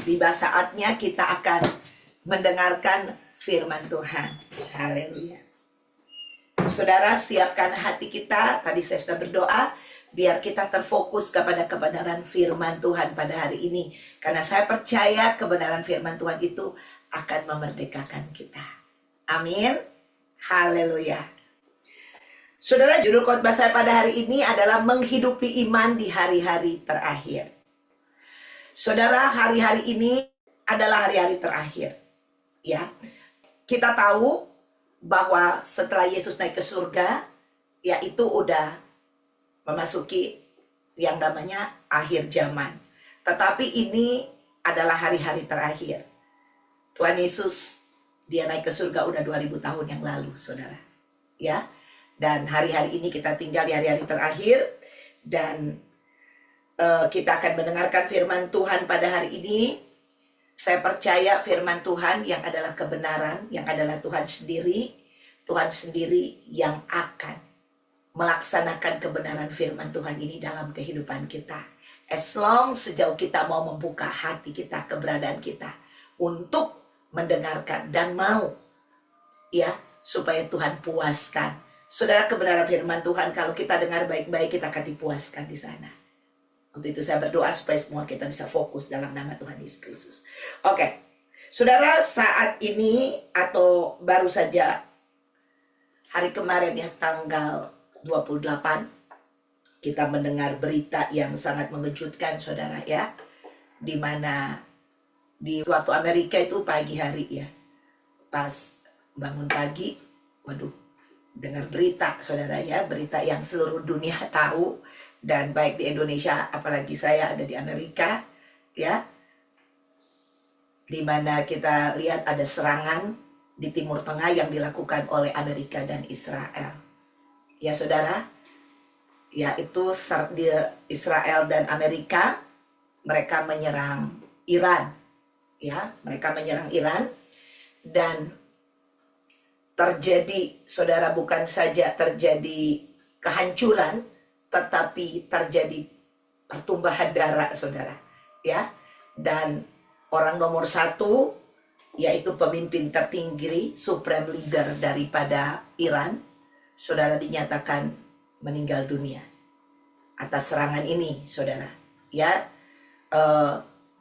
Tiba saatnya kita akan mendengarkan firman Tuhan. Haleluya. Saudara, siapkan hati kita. Tadi saya sudah berdoa biar kita terfokus kepada kebenaran firman Tuhan pada hari ini. Karena saya percaya kebenaran firman Tuhan itu akan memerdekakan kita. Amin. Haleluya. Saudara, judul khotbah saya pada hari ini adalah menghidupi iman di hari-hari terakhir. Saudara, hari-hari ini adalah hari-hari terakhir. Ya, kita tahu bahwa setelah Yesus naik ke surga, yaitu udah memasuki yang namanya akhir zaman. Tetapi ini adalah hari-hari terakhir. Tuhan Yesus, dia naik ke surga udah 2000 tahun yang lalu, saudara. Ya, dan hari-hari ini kita tinggal di hari-hari terakhir. Dan kita akan mendengarkan firman Tuhan pada hari ini. Saya percaya firman Tuhan yang adalah kebenaran, yang adalah Tuhan sendiri yang akan melaksanakan kebenaran firman Tuhan ini dalam kehidupan kita. As long sejauh kita mau membuka hati kita, keberadaan kita untuk mendengarkan dan mau, ya, supaya Tuhan puaskan. Saudara, kebenaran firman Tuhan kalau kita dengar baik-baik, kita akan dipuaskan di sana. Untuk itu saya berdoa supaya semua kita bisa fokus dalam nama Tuhan Yesus Kristus. Oke, saudara, saat ini atau baru saja hari kemarin ya, tanggal 28, kita mendengar berita yang sangat mengejutkan, saudara ya. Dimana di waktu Amerika itu pagi hari ya, pas bangun pagi, waduh, dengar berita, saudara ya, berita yang seluruh dunia tahu. Dan baik di Indonesia, apalagi saya ada di Amerika, ya, dimana kita lihat ada serangan di Timur Tengah yang dilakukan oleh Amerika dan Israel. Ya saudara, ya itu Israel dan Amerika, mereka menyerang Iran, ya, mereka menyerang Iran. Dan terjadi, saudara, bukan saja terjadi kehancuran, tetapi terjadi pertumbuhan darah, saudara, ya. Dan orang nomor 1, yaitu pemimpin tertinggi, supreme leader daripada Iran, saudara, dinyatakan meninggal dunia atas serangan ini, saudara, ya.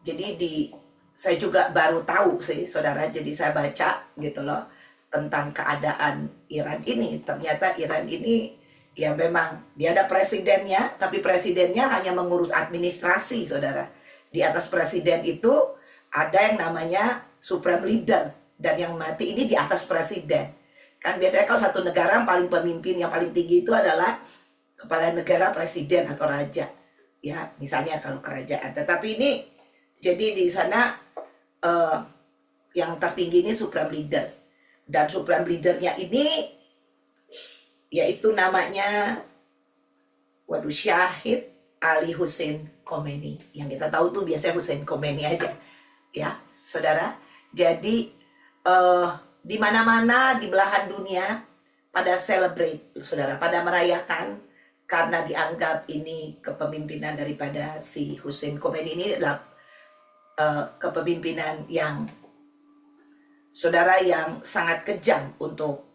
Jadi saya juga baru tahu sih, saudara, jadi saya baca gitu loh tentang keadaan Iran ini. Ternyata Iran ini, ya memang dia ada presidennya, tapi presidennya hanya mengurus administrasi, saudara. Di atas presiden itu ada yang namanya supreme leader, dan yang mati ini di atas presiden. Kan biasanya kalau satu negara yang paling pemimpin, yang paling tinggi itu adalah kepala negara, presiden atau raja. Ya, misalnya kalau kerajaan. Tetapi ini, jadi di sana yang tertinggi ini supreme leader. Dan supreme leadernya ini, yaitu namanya, waduh, Syahid Ali Hussein Khomeini. Yang kita tahu tuh biasanya Hussein Khomeini aja, ya, saudara. Jadi di mana-mana di belahan dunia pada celebrate, saudara, pada merayakan, karena dianggap ini kepemimpinan daripada si Hussein Khomeini ini adalah kepemimpinan yang, saudara, yang sangat kejam untuk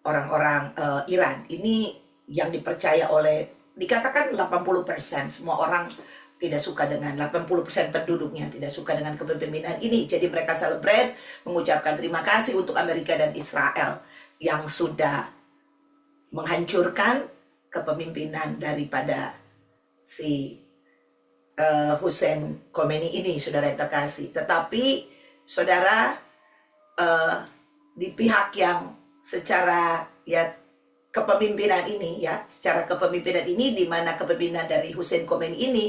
orang-orang Iran. Ini yang dipercaya oleh, dikatakan 80% semua orang tidak suka dengan, 80% penduduknya tidak suka dengan kepemimpinan ini. Jadi mereka celebrate, mengucapkan terima kasih untuk Amerika dan Israel yang sudah menghancurkan kepemimpinan daripada si Hussein Khomeini ini, saudara yang terkasih. Tetapi saudara, di pihak yang secara, ya, kepemimpinan ini, ya, secara kepemimpinan ini, di mana kepemimpinan dari Hussein Khomeini ini,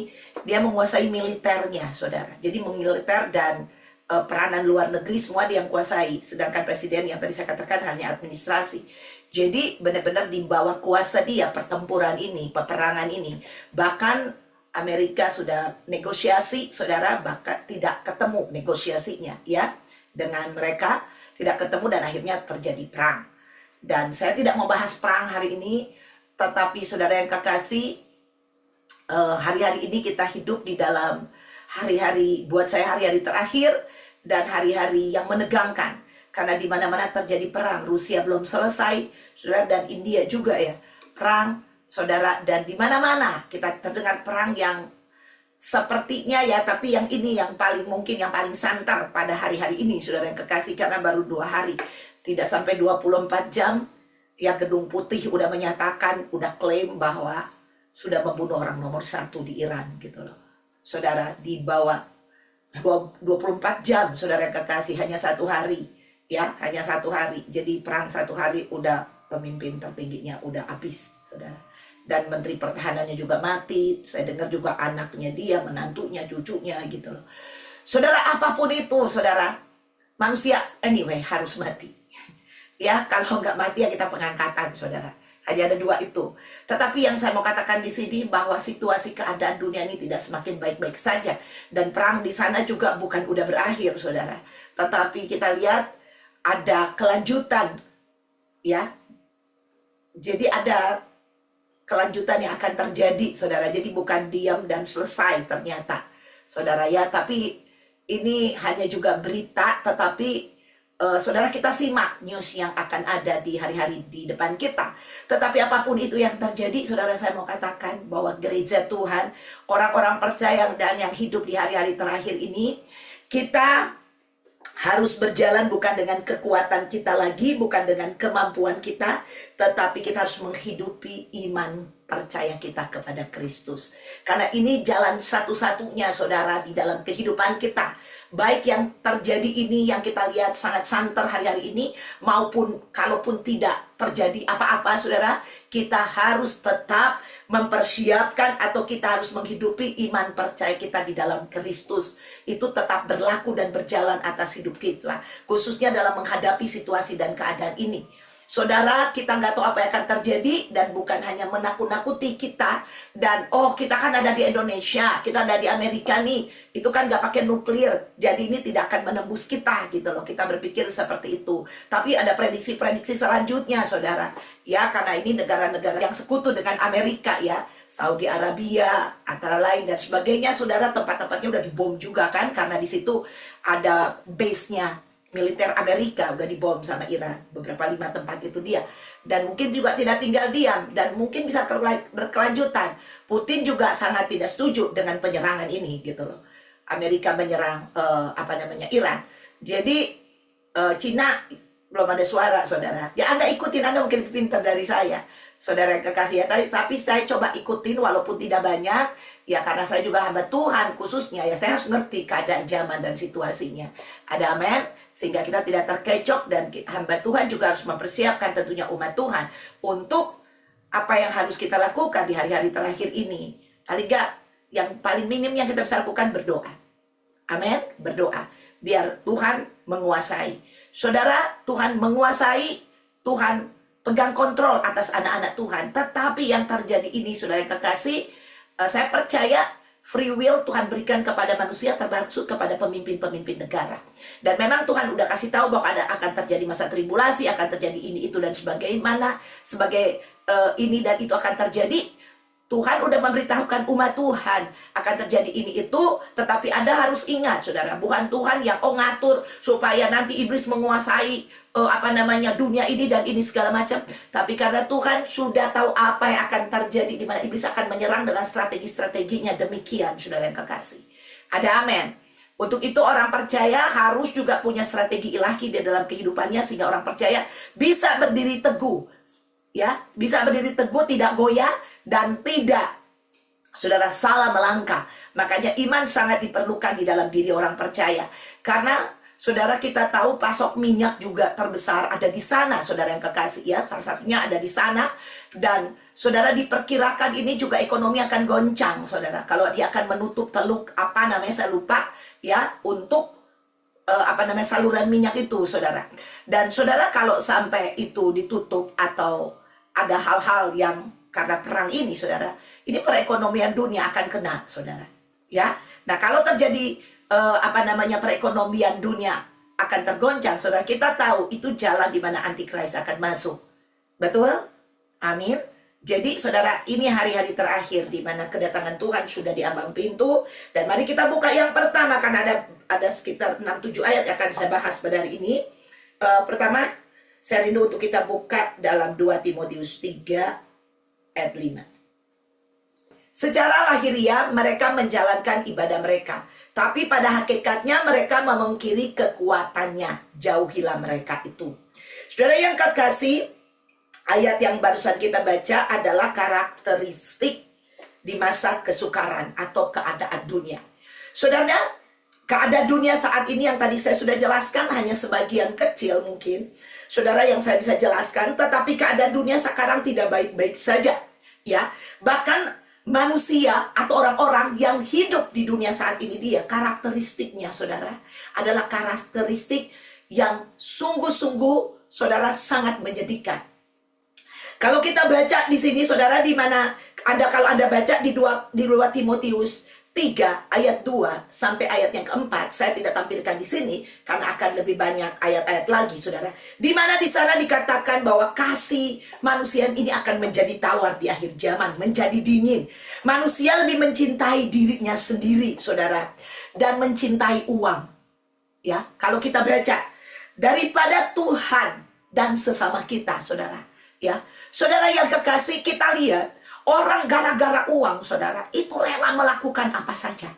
dia menguasai militernya, saudara. Jadi militer dan peranan luar negeri semua dia yang kuasai. Sedangkan presiden yang tadi saya katakan hanya administrasi. Jadi benar-benar di bawah kuasa dia pertempuran ini, peperangan ini. Bahkan Amerika sudah negosiasi, saudara, bahkan tidak ketemu negosiasinya, ya, dengan mereka. Tidak ketemu dan akhirnya terjadi perang. Dan saya tidak mau bahas perang hari ini, tetapi saudara yang kekasih, hari-hari ini kita hidup di dalam hari-hari, buat saya hari-hari terakhir dan hari-hari yang menegangkan. Karena di mana-mana terjadi perang. Rusia belum selesai, saudara, dan India juga ya. Perang, saudara, dan di mana-mana kita terdengar perang yang sepertinya ya, tapi yang ini yang paling mungkin, yang paling santer pada hari-hari ini, saudara yang kekasih, karena baru 2 hari. Tidak sampai 24 jam, ya Gedung Putih udah menyatakan, udah klaim bahwa sudah membunuh orang nomor 1 di Iran gitu loh. Saudara, di bawah 24 jam, saudara yang kekasih, hanya 1 hari. Ya, hanya 1 hari. Jadi perang 1 hari udah pemimpin tertingginya udah habis, saudara. Dan Menteri Pertahanannya juga mati. Saya dengar juga anaknya dia, menantunya, cucunya gitu loh. Saudara, apapun itu, saudara, manusia anyway harus mati. Ya, kalau nggak mati ya kita pengangkatan, saudara. Hanya ada 2 itu. Tetapi yang saya mau katakan di sini bahwa situasi keadaan dunia ini tidak semakin baik-baik saja. Dan perang di sana juga bukan udah berakhir, saudara. Tetapi kita lihat ada kelanjutan, ya. Jadi ada kelanjutan yang akan terjadi, saudara. Jadi bukan diam dan selesai ternyata, saudara ya. Tapi ini hanya juga berita, tetapi saudara, kita simak news yang akan ada di hari-hari di depan kita. Tetapi apapun itu yang terjadi, saudara, saya mau katakan bahwa gereja Tuhan, orang-orang percaya dan yang hidup di hari-hari terakhir ini, kita harus berjalan bukan dengan kekuatan kita lagi, bukan dengan kemampuan kita, tetapi kita harus menghidupi iman percaya kita kepada Kristus. Karena ini jalan satu-satunya, saudara, di dalam kehidupan kita. Baik yang terjadi ini, yang kita lihat sangat santer hari-hari ini, maupun kalaupun tidak terjadi apa-apa, saudara, kita harus tetap mempersiapkan atau kita harus menghidupi iman percaya kita di dalam Kristus. Itu tetap berlaku dan berjalan atas hidup kita, khususnya dalam menghadapi situasi dan keadaan ini. Saudara, kita nggak tahu apa yang akan terjadi, dan bukan hanya menakut-nakuti kita, dan oh kita kan ada di Indonesia, kita ada di Amerika nih, itu kan nggak pakai nuklir, jadi ini tidak akan menembus kita gitu loh. Kita berpikir seperti itu. Tapi ada prediksi-prediksi selanjutnya, saudara, ya, karena ini negara-negara yang sekutu dengan Amerika ya, Saudi Arabia antara lain dan sebagainya, saudara. Tempat-tempatnya udah dibom juga kan, karena di situ ada base-nya militer Amerika, udah dibom sama Iran. Beberapa 5 tempat itu dia. Dan mungkin juga tidak tinggal diam, dan mungkin bisa berkelanjutan. Putin juga sangat tidak setuju dengan penyerangan ini gitu loh. Amerika menyerang Iran. Jadi Cina belum ada suara, saudara. Ya Anda ikutin, Anda mungkin pintar dari saya, saudara yang kekasih ya. Tapi saya coba ikutin walaupun tidak banyak. Ya karena saya juga hamba Tuhan khususnya, ya saya harus ngerti keadaan zaman dan situasinya. Ada amin? Sehingga kita tidak terkecoh, dan hamba Tuhan juga harus mempersiapkan tentunya umat Tuhan untuk apa yang harus kita lakukan di hari-hari terakhir ini. Paling nggak, yang paling minim yang kita bisa lakukan berdoa. Amin, berdoa. Biar Tuhan menguasai. Saudara, Tuhan menguasai, Tuhan pegang kontrol atas anak-anak Tuhan. Tetapi yang terjadi ini, saudara yang kekasih, saya percaya free will Tuhan berikan kepada manusia, termasuk kepada pemimpin-pemimpin negara. Dan memang Tuhan udah kasih tahu bahwa akan terjadi masa tribulasi, akan terjadi ini, itu, dan sebagaimana, ini dan itu akan terjadi. Tuhan udah memberitahukan umat Tuhan akan terjadi ini itu, tetapi Anda harus ingat, saudara, bukan Tuhan yang ngatur supaya nanti iblis menguasai dunia ini dan ini segala macam. Tapi karena Tuhan sudah tahu apa yang akan terjadi, di mana iblis akan menyerang dengan strategi-strateginya. Demikian, saudara yang kekasih. Ada amin. Untuk itu orang percaya harus juga punya strategi ilahi di dalam kehidupannya, sehingga orang percaya bisa berdiri teguh. Ya, bisa berdiri teguh, tidak goyah, dan tidak, saudara, salah melangkah. Makanya iman sangat diperlukan di dalam diri orang percaya. Karena, saudara, kita tahu pasok minyak juga terbesar ada di sana, saudara yang kekasih ya. Salah satunya ada di sana. Dan, saudara, diperkirakan ini juga ekonomi akan goncang, saudara. Kalau dia akan menutup teluk, saya lupa, ya, untuk saluran minyak itu, saudara. Dan, saudara, kalau sampai itu ditutup atau ada hal-hal yang karena perang ini, saudara, ini perekonomian dunia akan kena, saudara. Ya, nah kalau terjadi perekonomian dunia akan tergoncang, saudara, kita tahu itu jalan di mana antikris akan masuk. Betul? Amin. Jadi saudara, ini hari-hari terakhir di mana kedatangan Tuhan sudah di ambang pintu. Dan mari kita buka yang pertama, karena ada sekitar 6-7 ayat yang akan saya bahas pada hari ini. Pertama, saya rindu untuk kita buka dalam 2 Timotius 3 ayat 5. Secara lahiriah mereka menjalankan ibadah mereka, tapi pada hakikatnya mereka memungkiri kekuatannya. Jauhilah mereka itu. Saudara yang kekasih, ayat yang barusan kita baca adalah karakteristik di masa kesukaran atau keadaan dunia. Saudara, keadaan dunia saat ini yang tadi saya sudah jelaskan hanya sebagian kecil mungkin. Saudara, yang saya bisa jelaskan, tetapi keadaan dunia sekarang tidak baik-baik saja. Ya, bahkan manusia atau orang-orang yang hidup di dunia saat ini, dia karakteristiknya, saudara, adalah karakteristik yang sungguh-sungguh, saudara, sangat menyedihkan. Kalau kita baca di sini, saudara, di mana kalau Anda baca di 2 Timotius 3 ayat 2 sampai ayat yang keempat, saya tidak tampilkan di sini karena akan lebih banyak ayat-ayat lagi, saudara. Di mana di sana dikatakan bahwa kasih manusia ini akan menjadi tawar di akhir zaman, menjadi dingin. Manusia lebih mencintai dirinya sendiri, saudara, dan mencintai uang. Ya, kalau kita baca daripada Tuhan dan sesama kita, saudara. Ya, saudara yang kekasih, kita lihat orang gara-gara uang, saudara, itu rela melakukan apa saja.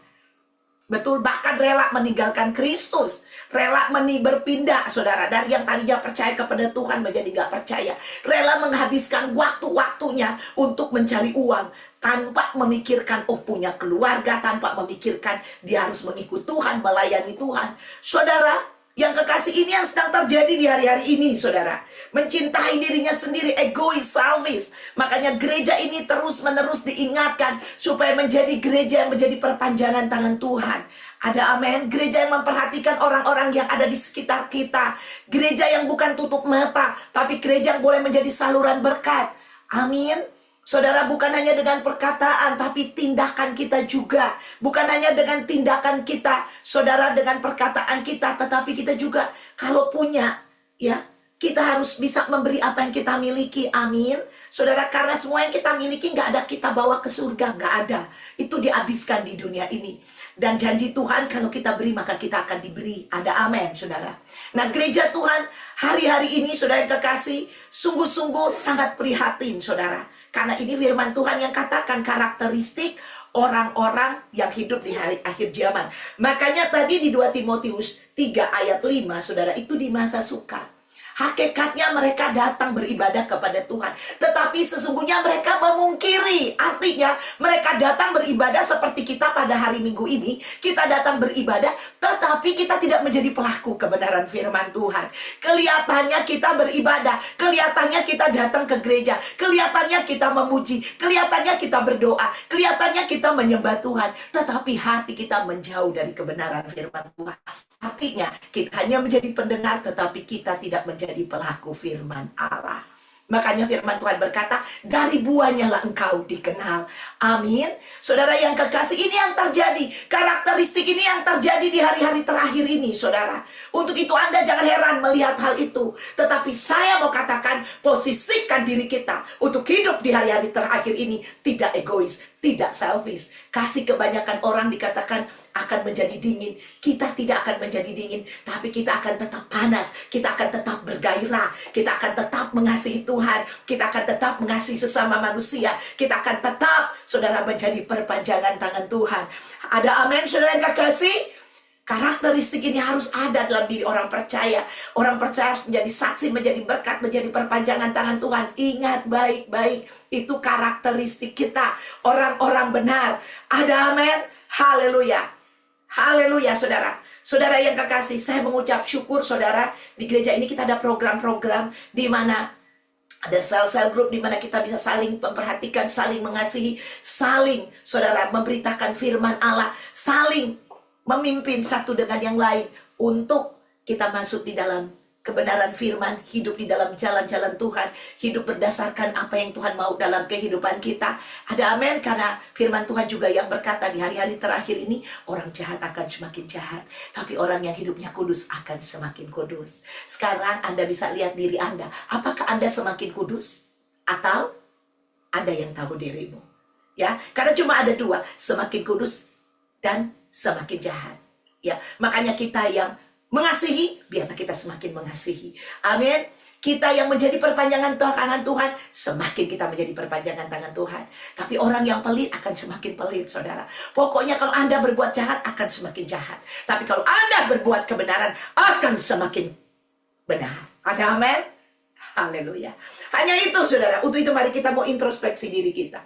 Betul, bahkan rela meninggalkan Kristus, rela berpindah, saudara, dari yang tadinya percaya kepada Tuhan menjadi gak percaya, rela menghabiskan waktu-waktunya untuk mencari uang tanpa memikirkan punya keluarga, tanpa memikirkan dia harus mengikut Tuhan, melayani Tuhan. Saudara yang kekasih, ini yang sedang terjadi di hari-hari ini, saudara. Mencintai dirinya sendiri, egois, selfish. Makanya gereja ini terus-menerus diingatkan supaya menjadi gereja yang menjadi perpanjangan tangan Tuhan. Ada amin. Gereja yang memperhatikan orang-orang yang ada di sekitar kita. Gereja yang bukan tutup mata, tapi gereja yang boleh menjadi saluran berkat. Amin. Saudara, bukan hanya dengan perkataan, tapi tindakan kita juga. Bukan hanya dengan tindakan kita, saudara, dengan perkataan kita, tetapi kita juga kalau punya, ya, kita harus bisa memberi apa yang kita miliki. Amin. Saudara, karena semua yang kita miliki nggak ada kita bawa ke surga, nggak ada. Itu dihabiskan di dunia ini. Dan janji Tuhan, kalau kita beri maka kita akan diberi. Ada amin, saudara. Nah, gereja Tuhan hari-hari ini, saudara yang kekasih, sungguh-sungguh sangat prihatin, saudara. Karena ini firman Tuhan yang katakan karakteristik orang-orang yang hidup di hari akhir zaman. Makanya tadi di 2 Timotius 3 ayat 5, saudara, itu di masa sukar. Hakikatnya mereka datang beribadah kepada Tuhan, tetapi sesungguhnya mereka memungkiri. Artinya mereka datang beribadah seperti kita pada hari Minggu ini. Kita datang beribadah, tetapi kita tidak menjadi pelaku kebenaran firman Tuhan. Kelihatannya kita beribadah, kelihatannya kita datang ke gereja, kelihatannya kita memuji, kelihatannya kita berdoa, kelihatannya kita menyembah Tuhan, tetapi hati kita menjauh dari kebenaran firman Tuhan. Artinya kita hanya menjadi pendengar, tetapi kita tidak menjadi pelaku firman Allah. Makanya firman Tuhan berkata, dari buahnya lah engkau dikenal. Amin. Saudara yang kekasih, ini yang terjadi. Karakteristik ini yang terjadi di hari-hari terakhir ini, saudara. Untuk itu Anda jangan heran melihat hal itu. Tetapi saya mau katakan, posisikan diri kita untuk hidup di hari-hari terakhir ini tidak egois, tidak selfish. Kasih kebanyakan orang dikatakan akan menjadi dingin. Kita tidak akan menjadi dingin, tapi kita akan tetap panas. Kita akan tetap bergairah. Kita akan tetap mengasihi Tuhan. Kita akan tetap mengasihi sesama manusia. Kita akan tetap, saudara, menjadi perpanjangan tangan Tuhan. Ada amin, saudara yang kekasih? Karakteristik ini harus ada dalam diri orang percaya. Orang percaya harus menjadi saksi, menjadi berkat, menjadi perpanjangan tangan Tuhan. Ingat baik-baik, itu karakteristik kita. Orang-orang benar. Ada amin? Haleluya. Haleluya, saudara. Saudara yang kekasih, saya mengucap syukur, saudara. Di gereja ini kita ada program-program di mana ada sel-sel grup di mana kita bisa saling memperhatikan, saling mengasihi, saling, saudara, memberitakan firman Allah, saling memimpin satu dengan yang lain untuk kita masuk di dalam kebenaran firman, hidup di dalam jalan-jalan Tuhan, hidup berdasarkan apa yang Tuhan mau dalam kehidupan kita. Ada amin, karena firman Tuhan juga yang berkata di hari-hari terakhir ini, orang jahat akan semakin jahat, tapi orang yang hidupnya kudus akan semakin kudus. Sekarang Anda bisa lihat diri Anda, apakah Anda semakin kudus? Atau Ada yang tahu dirimu. Ya, karena cuma ada dua, semakin kudus dan semakin jahat. Ya, makanya kita yang mengasihi, biarlah kita semakin mengasihi. Amin. Kita yang menjadi perpanjangan tangan Tuhan, semakin kita menjadi perpanjangan tangan Tuhan. Tapi orang yang pelit akan semakin pelit, saudara. Pokoknya kalau Anda berbuat jahat, akan semakin jahat. Tapi kalau Anda berbuat kebenaran, akan semakin benar. Ada amin? Haleluya. Hanya itu, saudara. Untuk itu mari kita mau introspeksi diri kita.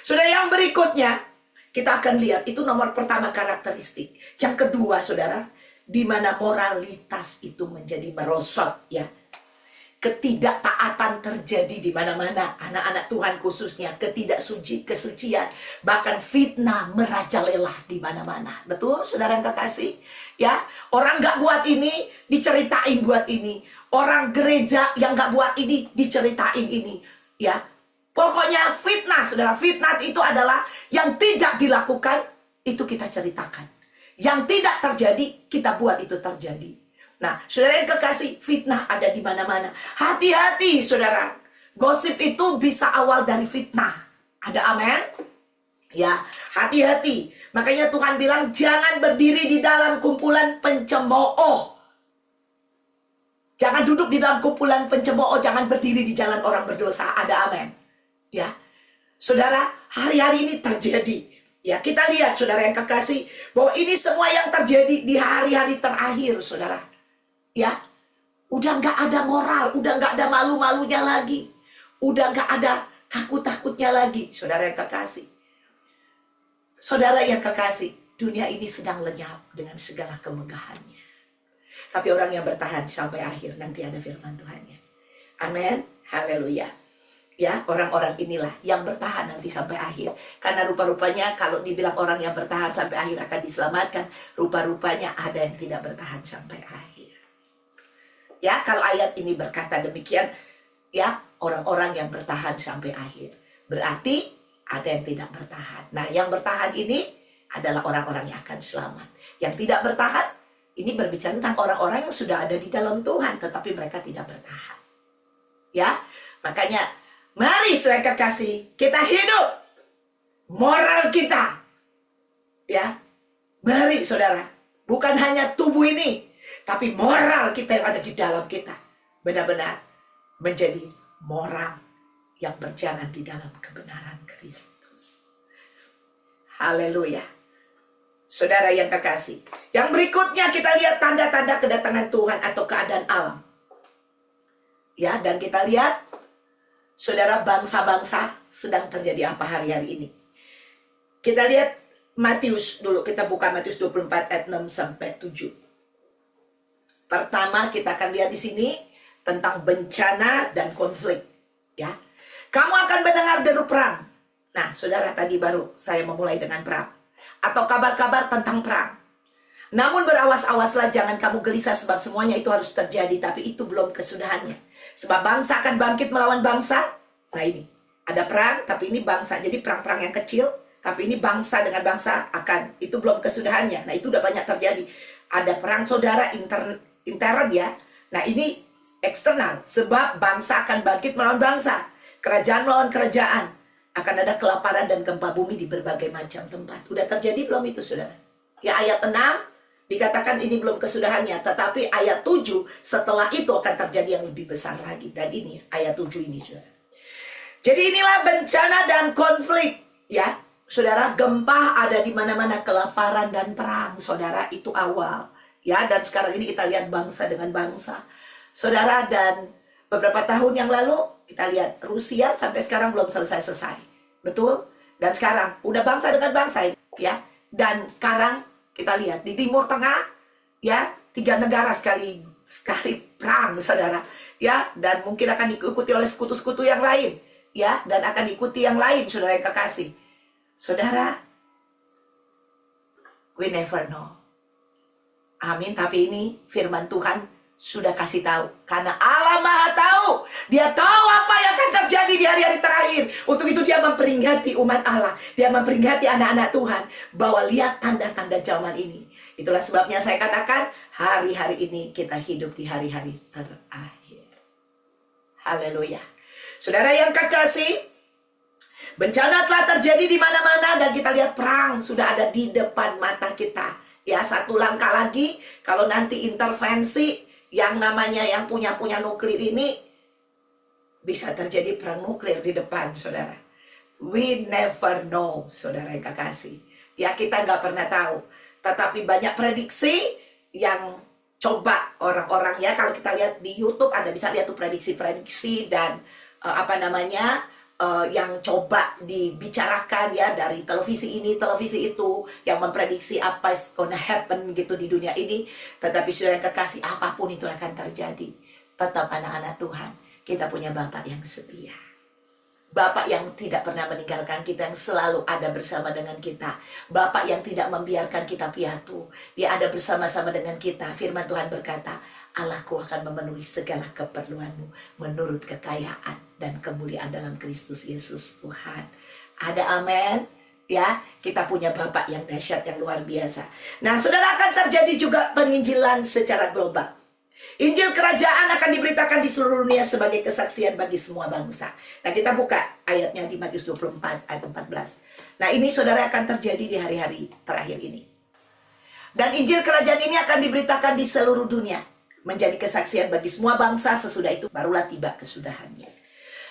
Saudara, yang berikutnya, kita akan lihat, itu nomor pertama karakteristik. Yang kedua, saudara, di mana moralitas itu menjadi merosot, ya. Ketidaktaatan terjadi di mana-mana. Anak-anak Tuhan khususnya, kesucian, bahkan fitnah merajalela di mana-mana. Betul, saudara yang kekasih? Ya, orang nggak buat ini, diceritain buat ini. Orang gereja yang nggak buat ini, diceritain ini. Ya, pokoknya fitnah, saudara. Fitnah itu adalah yang tidak dilakukan, itu kita ceritakan. Yang tidak terjadi, kita buat itu terjadi. Nah, saudara yang kekasih, fitnah ada di mana-mana. Hati-hati, saudara. Gosip itu bisa awal dari fitnah. Ada amin? Ya, hati-hati. Makanya Tuhan bilang, jangan berdiri di dalam kumpulan pencemooh. Jangan duduk di dalam kumpulan pencemooh. Jangan berdiri di jalan orang berdosa. Ada amin? Ya, saudara, hari-hari ini terjadi. Ya, kita lihat, saudara yang kekasih, bahwa ini semua yang terjadi di hari-hari terakhir, saudara. Ya, udah nggak ada moral, udah nggak ada malu-malunya lagi, udah nggak ada takut-takutnya lagi, saudara yang kekasih. Saudara yang kekasih, dunia ini sedang lenyap dengan segala kemegahannya. Tapi orang yang bertahan sampai akhir, nanti ada firman Tuhannya. Amin, haleluya. Ya, orang-orang inilah yang bertahan nanti sampai akhir. Karena rupa-rupanya kalau dibilang orang yang bertahan sampai akhir akan diselamatkan, rupa-rupanya ada yang tidak bertahan sampai akhir. Ya, kalau ayat ini berkata demikian, ya, orang-orang yang bertahan sampai akhir. Berarti ada yang tidak bertahan. Nah, yang bertahan ini adalah orang-orang yang akan selamat. Yang tidak bertahan, ini berbicara tentang orang-orang yang sudah ada di dalam Tuhan, tetapi mereka tidak bertahan. Ya, makanya mari saudara kekasih, kita hidup moral kita. Ya, mari saudara, bukan hanya tubuh ini, tapi moral kita yang ada di dalam kita benar-benar menjadi moral yang berjalan di dalam kebenaran Kristus. Haleluya. Saudara yang kekasih, yang berikutnya kita lihat tanda-tanda kedatangan Tuhan atau keadaan alam. Ya, dan kita lihat, saudara, bangsa-bangsa sedang terjadi apa hari-hari ini. Kita lihat Matius dulu, kita buka Matius 24 ayat 6 sampai 7. Pertama kita akan lihat di sini tentang bencana dan konflik. Ya, kamu akan mendengar deru perang. Nah, saudara, tadi baru saya memulai dengan perang atau kabar-kabar tentang perang. Namun berawas-awaslah, jangan kamu gelisah, sebab semuanya itu harus terjadi, tapi itu belum kesudahannya. Sebab bangsa akan bangkit melawan bangsa. Nah, ini ada perang, tapi ini bangsa. Jadi perang-perang yang kecil, tapi ini bangsa dengan bangsa akan, itu belum kesudahannya. Nah, itu udah banyak terjadi. Ada perang, saudara, intern ya. Nah, ini eksternal, sebab bangsa akan bangkit melawan bangsa, kerajaan melawan kerajaan. Akan ada kelaparan dan gempa bumi di berbagai macam tempat. Udah terjadi belum itu, saudara? Ya, ayat 6 dikatakan ini belum kesudahannya, tetapi ayat 7 setelah itu akan terjadi yang lebih besar lagi. Dan ini ayat 7 ini, saudara. Jadi inilah bencana dan konflik, ya. Saudara, gempa ada di mana-mana, kelaparan dan perang, saudara, itu awal. Ya, dan sekarang ini kita lihat bangsa dengan bangsa. Saudara, dan beberapa tahun yang lalu kita lihat Rusia sampai sekarang belum selesai-selesai. Betul? Dan sekarang udah bangsa dengan bangsa, ya. Dan sekarang kita lihat di Timur Tengah, ya, 3 negara sekali perang, saudara. Ya, dan mungkin akan diikuti oleh sekutu-sekutu yang lain, ya, dan akan diikuti yang lain, saudara yang kekasih. Saudara, we never know. Amin, tapi ini firman Tuhan sudah kasih tahu. Karena Allah Maha tahu. Dia tahu apa yang akan terjadi di hari-hari terakhir. Untuk itu dia memperingati umat Allah. Dia memperingati anak-anak Tuhan. Bahwa lihat tanda-tanda zaman ini. Itulah sebabnya saya katakan, hari-hari ini kita hidup di hari-hari terakhir. Haleluya. Saudara yang kekasih, Bencana telah terjadi di mana-mana dan kita lihat perang sudah ada di depan mata kita. Ya, satu langkah lagi kalau nanti intervensi yang namanya yang punya nuklir ini, bisa terjadi perang nuklir di depan, saudara. We never know, saudara yang kekasih. Ya, kita nggak pernah tahu. Tetapi banyak prediksi yang coba orang-orang, ya, kalau kita lihat di YouTube ada bisa lihat tuh prediksi-prediksi dan yang coba dibicarakan ya dari televisi ini, televisi itu, yang memprediksi apa is gonna happen gitu di dunia ini. Tetapi saudara yang kekasih, apapun itu akan terjadi, tetap anak-anak Tuhan, kita punya Bapak yang setia. Bapak yang tidak pernah meninggalkan kita, yang selalu ada bersama dengan kita. Bapak yang tidak membiarkan kita piatu. Dia ada bersama-sama dengan kita. Firman Tuhan berkata, Allahku akan memenuhi segala keperluanmu menurut kekayaan dan kemuliaan dalam Kristus Yesus Tuhan. Ada amin? Ya, kita punya Bapak yang dahsyat, yang luar biasa. Nah, saudara, akan terjadi juga penginjilan secara global. Injil kerajaan akan diberitakan di seluruh dunia sebagai kesaksian bagi semua bangsa. Nah, kita buka ayatnya di Matius 24 ayat 14. Nah, ini saudara akan terjadi di hari-hari terakhir ini. Dan Injil kerajaan ini akan diberitakan di seluruh dunia menjadi kesaksian bagi semua bangsa, sesudah itu barulah tiba kesudahannya.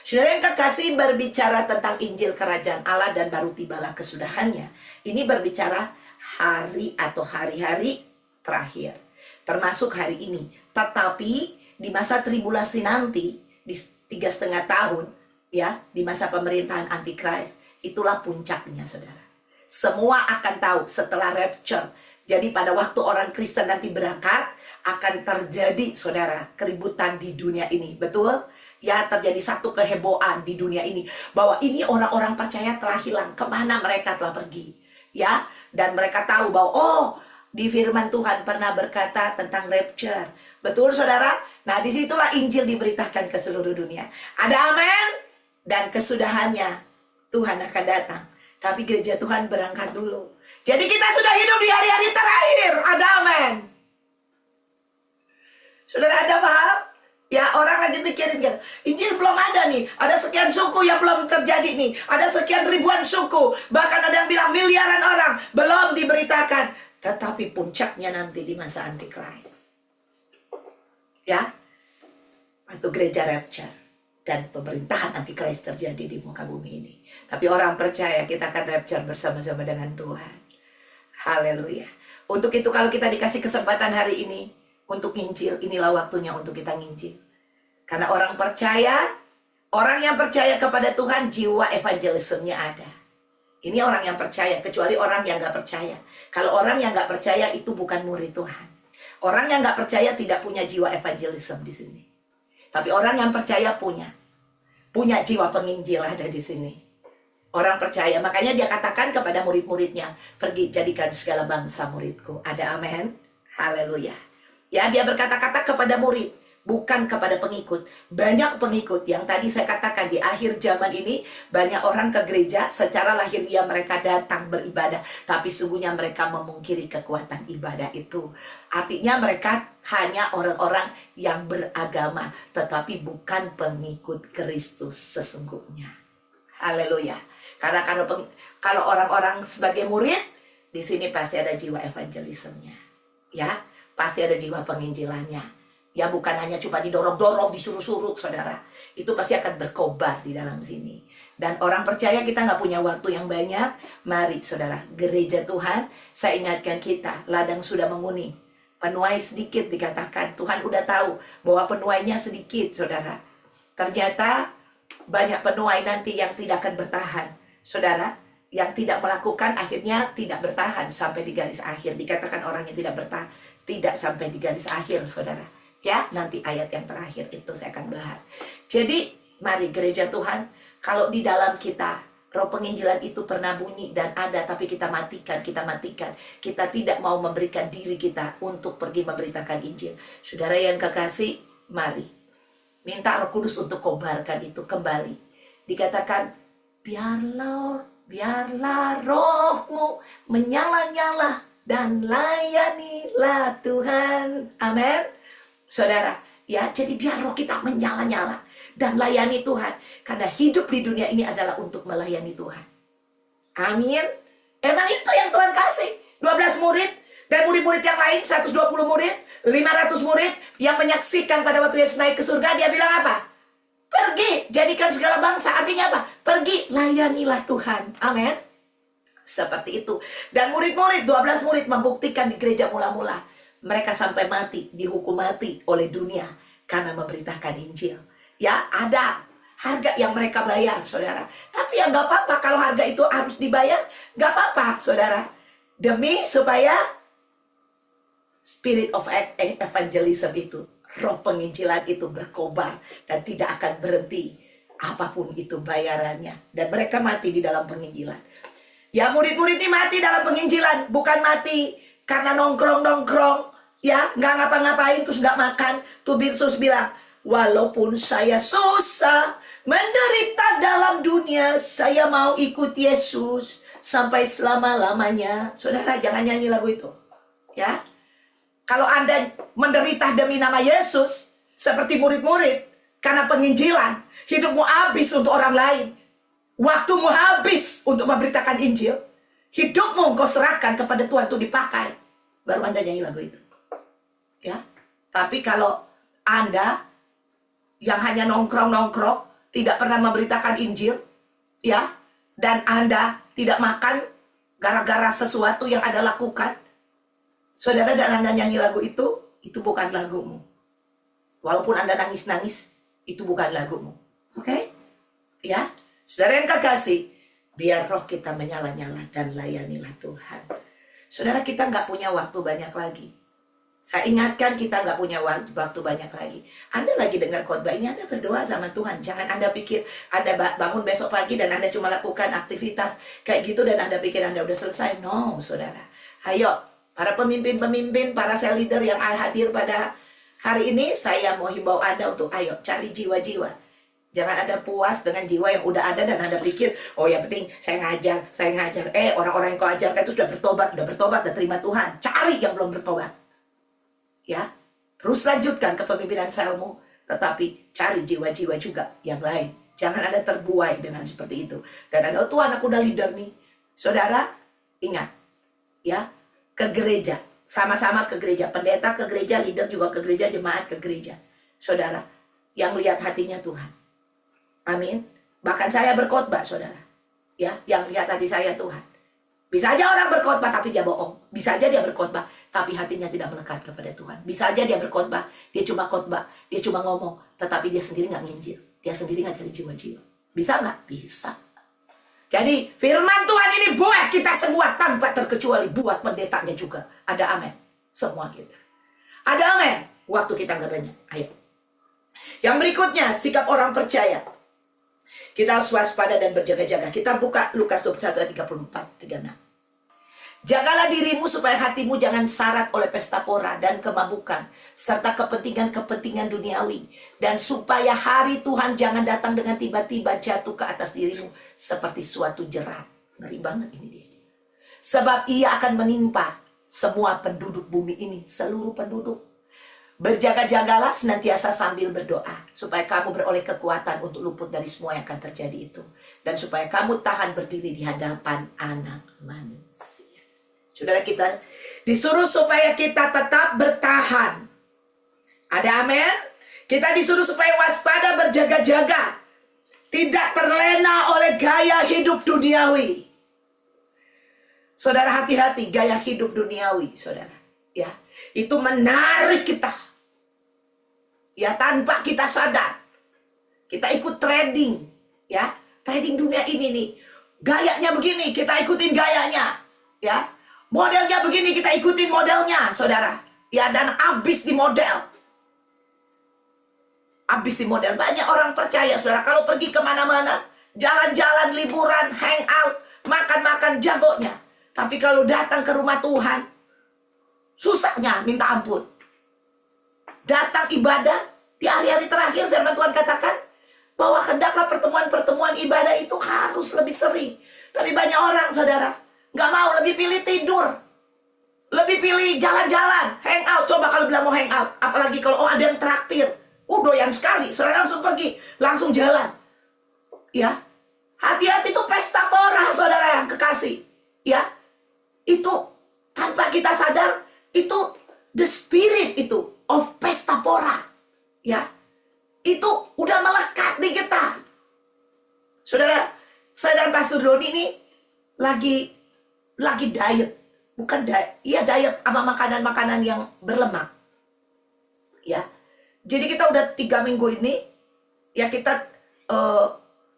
Saudara yang kekasih, berbicara tentang Injil kerajaan Allah dan baru tibalah kesudahannya. Ini berbicara hari atau hari-hari terakhir, termasuk hari ini. Tetapi di masa tribulasi nanti, di 3,5 tahun, ya, di masa pemerintahan Antikris, itulah puncaknya, saudara. Semua akan tahu setelah rapture. Jadi pada waktu orang Kristen nanti berangkat, akan terjadi, saudara, keributan di dunia ini. Betul? Ya, terjadi satu kehebohan di dunia ini. Bahwa ini orang-orang percaya telah hilang. Kemana mereka telah pergi? Ya, dan mereka tahu bahwa, oh, di firman Tuhan pernah berkata tentang rapture. Betul, saudara? Nah, disitulah Injil diberitakan ke seluruh dunia. Ada amin? Dan kesudahannya Tuhan akan datang. Tapi gereja Tuhan berangkat dulu. Jadi kita sudah hidup di hari-hari terakhir. Ada amin? Saudara, ada paham? Ya, orang lagi pikirin kan, Injil belum ada nih. Ada sekian suku yang belum terjadi nih. Ada sekian ribuan suku. Bahkan ada yang bilang miliaran orang. Belum diberitakan. Tetapi puncaknya nanti di masa Antikris. Ya, waktu gereja rapture dan pemerintahan Antikris terjadi di muka bumi ini. Tapi orang percaya kita akan rapture bersama-sama dengan Tuhan. Haleluya. Untuk itu kalau kita dikasih kesempatan hari ini untuk nginjil, inilah waktunya untuk kita nginjil. Karena orang percaya, orang yang percaya kepada Tuhan, jiwa evangelismnya ada. Ini orang yang percaya, kecuali orang yang gak percaya. Kalau orang yang gak percaya itu bukan murid Tuhan. Orang yang nggak percaya tidak punya jiwa evangelism di sini. Tapi orang yang percaya punya jiwa penginjil ada di sini. Orang percaya, makanya dia katakan kepada murid-muridnya, pergi jadikan segala bangsa muridku. Ada amin? Haleluya. Ya, dia berkata-kata kepada murid, bukan kepada pengikut. Banyak pengikut yang tadi saya katakan di akhir zaman ini, banyak orang ke gereja secara lahiriah mereka datang beribadah, tapi sungguhnya mereka memungkiri kekuatan ibadah itu. Artinya mereka hanya orang-orang yang beragama, tetapi bukan pengikut Kristus sesungguhnya. Haleluya. Karena kalau orang-orang sebagai murid, di sini pasti ada jiwa evangelismnya. Ya, pasti ada jiwa penginjilannya. Ya, bukan hanya cuma didorong-dorong, disuruh-suruh, saudara. Itu pasti akan berkobar di dalam sini. Dan orang percaya kita nggak punya waktu yang banyak. Mari, saudara, gereja Tuhan, saya ingatkan kita, ladang sudah menguning. Penuai sedikit dikatakan. Tuhan udah tahu bahwa penuainya sedikit, saudara. Ternyata banyak penuai nanti yang tidak akan bertahan. Saudara, yang tidak melakukan akhirnya tidak bertahan sampai di garis akhir. Dikatakan orang yang tidak bertahan, tidak sampai di garis akhir, saudara. Ya, nanti ayat yang terakhir itu saya akan bahas. Jadi, mari gereja Tuhan, kalau di dalam kita, roh penginjilan itu pernah bunyi dan ada, tapi kita matikan. Kita tidak mau memberikan diri kita untuk pergi memberitakan Injil. Saudara yang kekasih, mari. Minta Roh Kudus untuk kobarkan itu kembali. Dikatakan, biarlah rohmu menyala-nyala dan layanilah Tuhan. Amin. Saudara, Ya, jadi biar roh kita menyala-nyala dan layani Tuhan. Karena hidup di dunia ini adalah untuk melayani Tuhan. Amin. Emang itu yang Tuhan kasih. 12 murid dan murid-murid yang lain, 120 murid, 500 murid yang menyaksikan pada waktu Yesus naik ke surga. Dia bilang apa? Pergi, jadikan segala bangsa. Artinya apa? Pergi, layanilah Tuhan. Amin. Seperti itu. Dan murid-murid, 12 murid membuktikan di gereja mula-mula. Mereka sampai mati, dihukum mati oleh dunia karena memberitakan Injil. Ya, ada harga yang mereka bayar, saudara. Tapi ya nggak apa-apa kalau harga itu harus dibayar, nggak apa-apa, saudara. Demi supaya spirit of evangelism itu, roh penginjilan itu berkobar dan tidak akan berhenti apapun itu bayarannya. Dan mereka mati di dalam penginjilan. Ya, murid-murid ini mati dalam penginjilan, bukan mati karena nongkrong-nongkrong. Ya, nggak ngapa-ngapain, terus nggak makan. Tuh Yesus bilang, walaupun saya susah, menderita dalam dunia, saya mau ikut Yesus sampai selama-lamanya. Saudara, jangan nyanyi lagu itu. Ya, kalau Anda menderita demi nama Yesus, seperti murid-murid, karena penginjilan, hidupmu habis untuk orang lain. Waktumu habis untuk memberitakan Injil. Hidupmu kau serahkan kepada Tuhan untuk dipakai. Baru Anda nyanyi lagu itu. Ya, tapi kalau Anda yang hanya nongkrong-nongkrong, tidak pernah memberitakan Injil, ya, dan Anda tidak makan gara-gara sesuatu yang Anda lakukan, saudara, dan Anda nyanyi lagu itu bukan lagumu. Walaupun Anda nangis-nangis, itu bukan lagumu. Oke? Ya, saudara yang kekasih, biar roh kita menyala-nyala dan layanilah Tuhan. Saudara, kita nggak punya waktu banyak lagi. Saya ingatkan kita nggak punya waktu banyak lagi. Anda lagi dengar khotbah ini, Anda berdoa sama Tuhan. Jangan Anda pikir Anda bangun besok pagi dan Anda cuma lakukan aktivitas kayak gitu dan Anda pikir Anda udah selesai. No, saudara. Ayo, para pemimpin-pemimpin, para sel leader yang hadir pada hari ini, saya mau himbau Anda untuk ayo cari jiwa-jiwa. Jangan Anda puas dengan jiwa yang udah ada dan Anda pikir, oh ya penting saya ngajar. Orang-orang yang kau ajarkan itu sudah bertobat, dan terima Tuhan. Cari yang belum bertobat. Ya, terus lanjutkan kepemimpinan selmu, tetapi cari jiwa-jiwa juga yang lain. Jangan Anda terbuai dengan seperti itu. Dan Anda, Tuhan aku udah leader nih. Saudara, ingat, ya, ke gereja. Sama-sama ke gereja. Pendeta ke gereja, leader juga ke gereja, jemaat ke gereja. Saudara, yang lihat hatinya Tuhan. Amin. Bahkan saya berkhotbah, saudara. Ya, yang lihat hati saya Tuhan. Bisa aja orang berkhotbah tapi dia bohong. Bisa aja dia berkhotbah tapi hatinya tidak melekat kepada Tuhan. Bisa aja dia berkhotbah, dia cuma khotbah, dia cuma ngomong, tetapi dia sendiri nggak nginjil. Dia sendiri nggak cari jiwa-jiwa. Bisa nggak? Bisa. Jadi firman Tuhan ini buat kita semua tanpa terkecuali, buat pendetanya juga. Ada amin. Semua kita. Ada amin. Waktu kita nggak banyak. Ayo. Yang berikutnya, sikap orang percaya. Kita harus waspada dan berjaga-jaga. Kita buka Lukas 21 ayat 34-36. Jagalah dirimu supaya hatimu jangan syarat oleh pesta pora dan kemabukan, serta kepentingan-kepentingan duniawi. Dan supaya hari Tuhan jangan datang dengan tiba-tiba jatuh ke atas dirimu seperti suatu jerat. Ngeri banget ini dia. Sebab ia akan menimpa semua penduduk bumi ini, seluruh penduduk. Berjaga-jagalah senantiasa sambil berdoa, supaya kamu beroleh kekuatan untuk luput dari semua yang akan terjadi itu. Dan supaya kamu tahan berdiri di hadapan anak manusia. Saudara, kita disuruh supaya kita tetap bertahan. Ada amin? Kita disuruh supaya waspada, berjaga-jaga. Tidak terlena oleh gaya hidup duniawi. Saudara, hati-hati gaya hidup duniawi, saudara. Ya, itu menarik kita. Ya, tanpa kita sadar. Kita ikut trading. Ya, trading dunia ini nih. Gayanya begini, kita ikutin gayanya. Ya. Modelnya begini, kita ikutin modelnya, saudara. Ya, dan habis di model. Habis di model. Banyak orang percaya, saudara, kalau pergi kemana-mana, jalan-jalan, liburan, hangout, makan-makan jagonya. Tapi kalau datang ke rumah Tuhan, susahnya minta ampun. Datang ibadah, di hari-hari terakhir firman Tuhan katakan, bahwa hendaklah pertemuan-pertemuan ibadah itu harus lebih sering. Tapi banyak orang, saudara, nggak mau, lebih pilih tidur. Lebih pilih jalan-jalan, hang out. Coba kalau bilang mau hang out, apalagi kalau ada yang traktir, doyan sekali, saudara langsung pergi, langsung jalan. Ya, hati-hati itu pesta pora, saudara yang kekasih. Ya, itu tanpa kita sadar, itu the spirit itu of pesta pora. Ya, itu udah melekat di kita. Saudara, saya dan Pastor Doni ini lagi diet. Bukan diet, diet sama makanan-makanan yang berlemak. Ya, jadi kita udah 3 minggu ini, ya kita,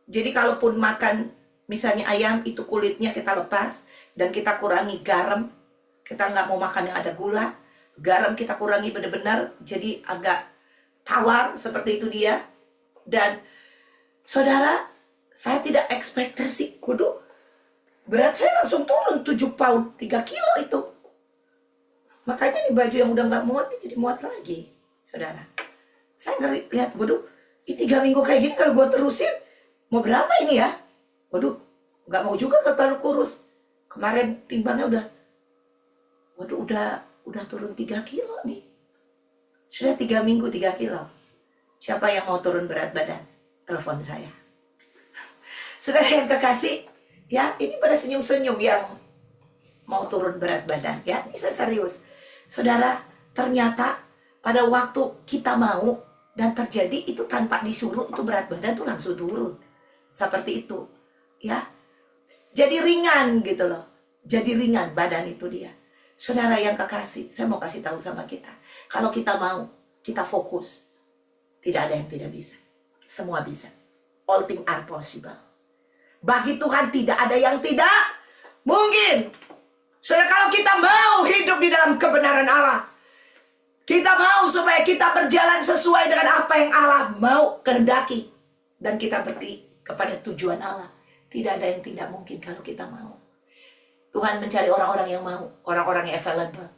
jadi kalaupun makan misalnya ayam, itu kulitnya kita lepas, dan kita kurangi garam. Kita nggak mau makan yang ada gula. Garam kita kurangi benar-benar, jadi agak tawar, seperti itu dia. Dan saudara, saya tidak ekspektasi, waduh, berat saya langsung turun 7 pound, 3 kilo itu. Makanya nih baju yang udah nggak muat nih jadi muat lagi, saudara. Saya lihat, waduh, ini 3 minggu kayak gini kalau gue terusin, mau berapa ini ya? Waduh, nggak mau juga terlalu kurus. Kemarin timbangnya udah turun 3 kilo nih. Sudah 3 minggu 3 kilo. Siapa yang mau turun berat badan? Telepon saya. Saudara yang kekasih, ya, ini pada senyum-senyum yang mau turun berat badan. Ya, ini saya serius. Saudara, ternyata pada waktu kita mau dan terjadi itu tanpa disuruh, itu berat badan tuh langsung turun. Seperti itu. Ya, jadi ringan gitu loh. Jadi ringan badan itu dia. Saudara yang kekasih, saya mau kasih tahu sama kita. Kalau kita mau, kita fokus. Tidak ada yang tidak bisa. Semua bisa. All things are possible. Bagi Tuhan tidak ada yang tidak mungkin. Saudara, kalau kita mau hidup di dalam kebenaran Allah, kita mau supaya kita berjalan sesuai dengan apa yang Allah mau kehendaki, dan kita pergi kepada tujuan Allah, tidak ada yang tidak mungkin kalau kita mau. Tuhan mencari orang-orang yang mau, orang-orang yang available,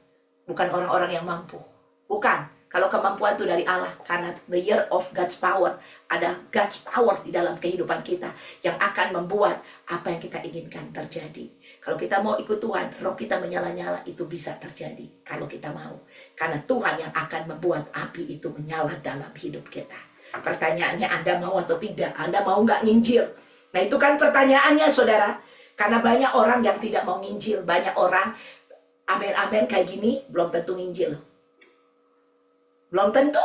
bukan orang-orang yang mampu. Bukan. Kalau kemampuan itu dari Allah, karena the year of God's power, ada God's power di dalam kehidupan kita yang akan membuat apa yang kita inginkan terjadi. Kalau kita mau ikut Tuhan, roh kita menyala-nyala, itu bisa terjadi kalau kita mau. Karena Tuhan yang akan membuat api itu menyala dalam hidup kita. Pertanyaannya, Anda mau atau tidak? Anda mau nggak nginjil? Nah, itu kan pertanyaannya, saudara. Karena banyak orang yang tidak mau nginjil. Banyak orang amen-amen kayak gini, belum tentu nginjil. Belum tentu.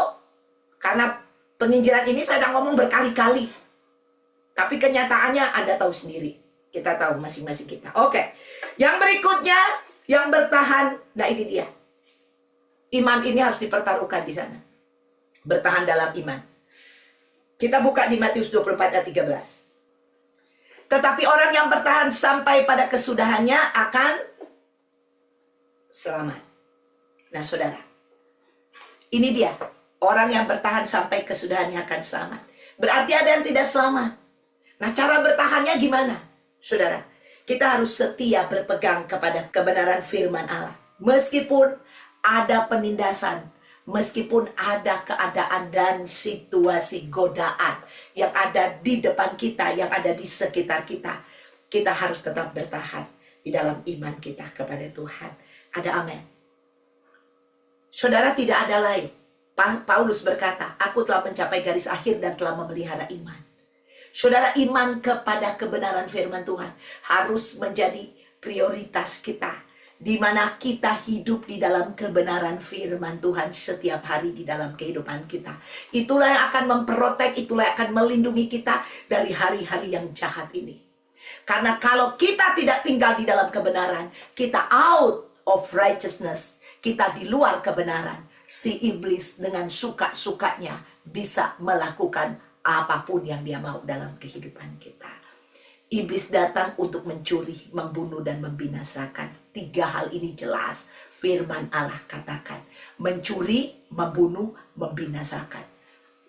Karena penginjilan ini saya udah ngomong berkali-kali. Tapi kenyataannya Anda tahu sendiri. Kita tahu masing-masing kita. Oke. Yang berikutnya, yang bertahan. Nah, ini dia. Iman ini harus dipertaruhkan di sana. Bertahan dalam iman. Kita buka di Matius 24 ayat 13. Tetapi orang yang bertahan sampai pada kesudahannya akan selamat. Nah, saudara. Ini dia, orang yang bertahan sampai kesudahannya akan selamat. Berarti ada yang tidak selamat. Nah, cara bertahannya gimana? Saudara, kita harus setia berpegang kepada kebenaran firman Allah. Meskipun ada penindasan, meskipun ada keadaan dan situasi godaan yang ada di depan kita, yang ada di sekitar kita, kita harus tetap bertahan di dalam iman kita kepada Tuhan. Ada amin. Saudara, tidak ada lain. Paulus berkata, aku telah mencapai garis akhir dan telah memelihara iman. Saudara, iman kepada kebenaran firman Tuhan harus menjadi prioritas kita. Di mana kita hidup di dalam kebenaran firman Tuhan setiap hari di dalam kehidupan kita. Itulah yang akan memprotek, itulah yang akan melindungi kita dari hari-hari yang jahat ini. Karena kalau kita tidak tinggal di dalam kebenaran, kita out of righteousness, kita di luar kebenaran, si iblis dengan suka-sukanya bisa melakukan apapun yang dia mau dalam kehidupan kita. Iblis datang untuk mencuri, membunuh, dan membinasakan. 3 hal ini jelas firman Allah katakan. Mencuri, membunuh, membinasakan.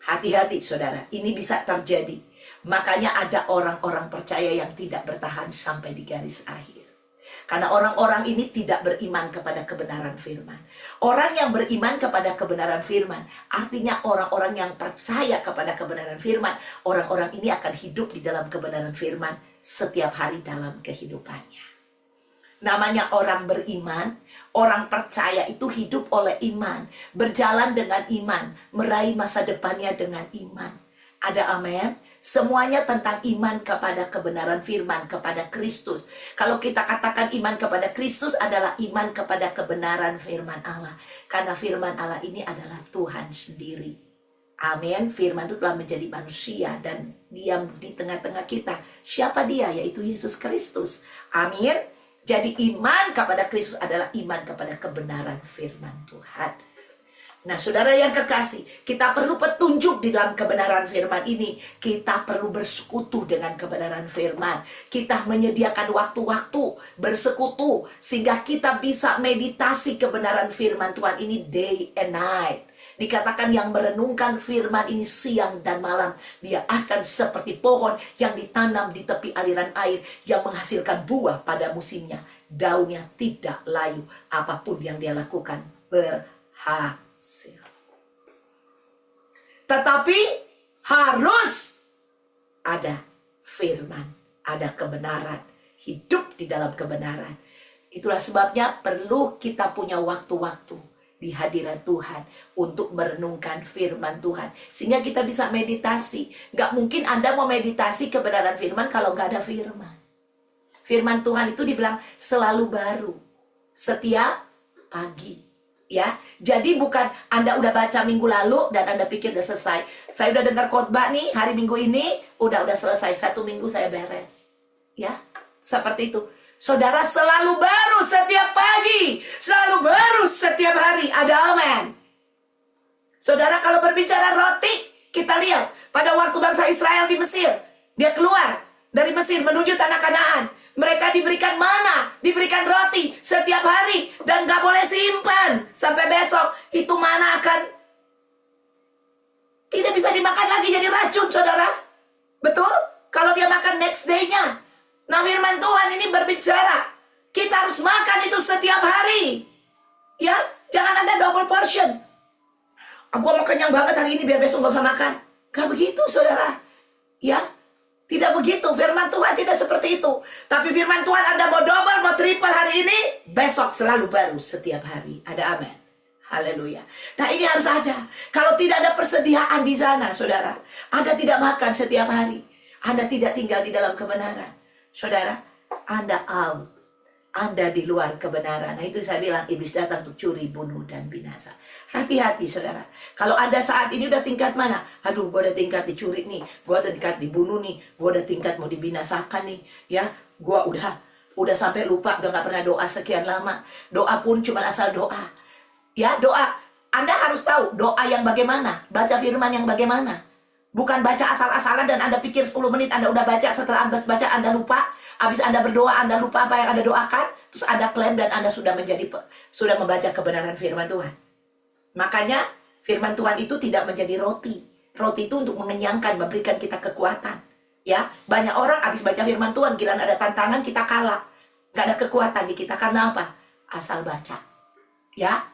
Hati-hati saudara, ini bisa terjadi. Makanya ada orang-orang percaya yang tidak bertahan sampai di garis akhir. Karena orang-orang ini tidak beriman kepada kebenaran firman. Orang yang beriman kepada kebenaran firman, artinya orang-orang yang percaya kepada kebenaran firman, orang-orang ini akan hidup di dalam kebenaran firman setiap hari dalam kehidupannya. Namanya orang beriman, Orang percaya itu hidup oleh iman, berjalan dengan iman, meraih masa depannya dengan iman. Ada amin? Semuanya tentang iman kepada kebenaran firman, kepada Kristus. Kalau kita katakan iman kepada Kristus adalah iman kepada kebenaran firman Allah. Karena firman Allah ini adalah Tuhan sendiri. Amin. Firman itu telah menjadi manusia dan diam di tengah-tengah kita. Siapa dia? Yaitu Yesus Kristus. Amin. Jadi iman kepada Kristus adalah iman kepada kebenaran firman Tuhan. Nah, saudara yang kekasih, kita perlu petunjuk di dalam kebenaran firman ini. Kita perlu bersekutu dengan kebenaran firman. Kita menyediakan waktu-waktu bersekutu sehingga kita bisa meditasi kebenaran firman Tuhan ini day and night. Dikatakan yang merenungkan firman ini siang dan malam, dia akan seperti pohon yang ditanam di tepi aliran air yang menghasilkan buah pada musimnya. Daunnya tidak layu, apapun yang dia lakukan berhasil. Tetapi harus ada firman, ada kebenaran, hidup di dalam kebenaran. Itulah sebabnya perlu kita punya waktu-waktu di hadirat Tuhan untuk merenungkan firman Tuhan, sehingga kita bisa meditasi. Gak mungkin Anda mau meditasi kebenaran firman kalau gak ada firman. Firman Tuhan itu dibilang selalu baru setiap pagi, ya. Jadi bukan Anda udah baca minggu lalu dan Anda pikir udah selesai. Saya udah dengar khotbah nih hari Minggu ini, udah selesai, 1 minggu saya beres, ya. Seperti itu. Saudara, selalu baru setiap pagi, selalu baru setiap hari. Ada amin. Saudara, kalau berbicara roti, kita lihat pada waktu bangsa Israel di Mesir, dia keluar dari Mesir menuju tanah Kanaan. Mereka diberikan mana, diberikan roti setiap hari dan gak boleh simpan sampai besok. Itu mana akan tidak bisa dimakan lagi, jadi racun, saudara. Betul? Kalau dia makan next day-nya. Nah, firman Tuhan ini berbicara, kita harus makan itu setiap hari. Ya, jangan ada double portion. Aku mau kenyang banget hari ini, biar besok gak usah makan. Gak begitu, saudara. Ya, tidak begitu. Firman Tuhan tidak seperti itu. Tapi firman Tuhan Anda mau double, mau triple hari ini, besok selalu baru setiap hari. Ada amin. Haleluya. Nah, ini harus ada. Kalau tidak ada persediaan di sana, saudara, Anda tidak makan setiap hari. Anda tidak tinggal di dalam kebenaran. Saudara, Anda out. Anda di luar kebenaran. Nah, itu saya bilang iblis datang untuk curi, bunuh, dan binasa. Hati-hati, saudara. Kalau Anda saat ini udah tingkat mana? Aduh, gue udah tingkat dicuri nih. Gue udah tingkat dibunuh nih. Gue udah tingkat mau dibinasakan nih. Ya, gue udah sampai lupa. Udah gak pernah doa sekian lama. Doa pun cuma asal doa. Ya, doa. Anda harus tahu doa yang bagaimana. Baca firman yang bagaimana. Bukan baca asal-asalan dan Anda pikir 10 menit Anda udah baca, setelah Anda baca Anda lupa. Habis Anda berdoa, Anda lupa apa yang Anda doakan. Terus Anda klaim dan Anda sudah membaca kebenaran firman Tuhan. Makanya firman Tuhan itu tidak menjadi roti. Roti itu untuk mengenyangkan, memberikan kita kekuatan. Ya, banyak orang habis baca firman Tuhan, giliran ada tantangan kita kalah. Gak ada kekuatan di kita, karena apa? Asal baca. Ya,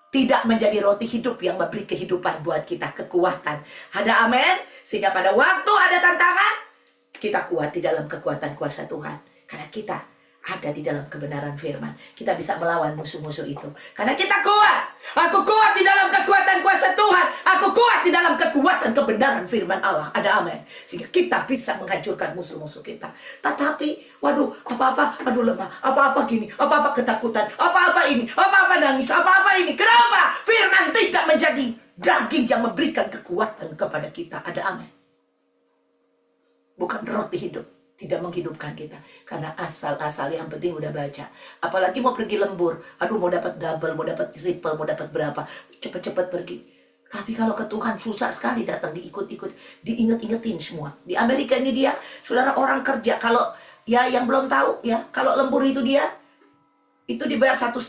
tidak menjadi roti hidup yang memberi kehidupan buat kita, kekuatan. Ada amin? Sehingga pada waktu ada tantangan, kita kuat di dalam kekuatan kuasa Tuhan. Karena kita ada di dalam kebenaran firman. Kita bisa melawan musuh-musuh itu. Karena kita kuat. Aku kuat di dalam kekuatan kuasa Tuhan. Aku kuat di dalam kekuatan kebenaran firman Allah. Ada amin. Sehingga kita bisa menghancurkan musuh-musuh kita. Tetapi, waduh, apa-apa, aduh lemah. Apa-apa gini, apa-apa ketakutan. Apa-apa ini, apa-apa nangis, apa-apa ini. Kenapa? Firman tidak menjadi daging yang memberikan kekuatan kepada kita. Ada amin. Bukan roti hidup. Tidak menghidupkan kita. Karena asal-asal yang penting udah baca. Apalagi mau pergi lembur. Aduh, mau dapat double, mau dapat triple, mau dapat berapa. Cepat-cepat pergi. Tapi kalau ke Tuhan susah sekali datang diikut-ikut. Diinget-ingetin semua. Di Amerika ini dia, saudara, orang kerja. Kalau ya yang belum tahu ya, kalau lembur itu dia, itu dibayar 1,5.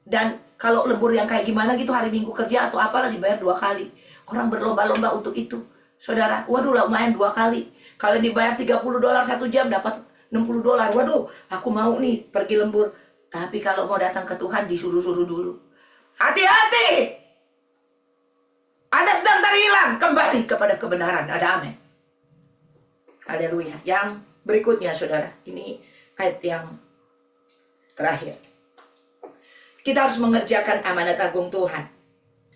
Dan kalau lembur yang kayak gimana gitu, hari Minggu kerja atau apalah, dibayar 2 kali. Orang berlomba-lomba untuk itu. Saudara, waduh lah, lumayan 2 kali. Kalau dibayar $30 1 jam, dapat $60. Waduh, aku mau nih pergi lembur. Tapi kalau mau datang ke Tuhan, disuruh-suruh dulu. Hati-hati! Anda sedang terhilang. Kembali kepada kebenaran. Ada amin. Haleluya. Yang berikutnya, saudara. Ini ayat yang terakhir. Kita harus mengerjakan amanat agung Tuhan.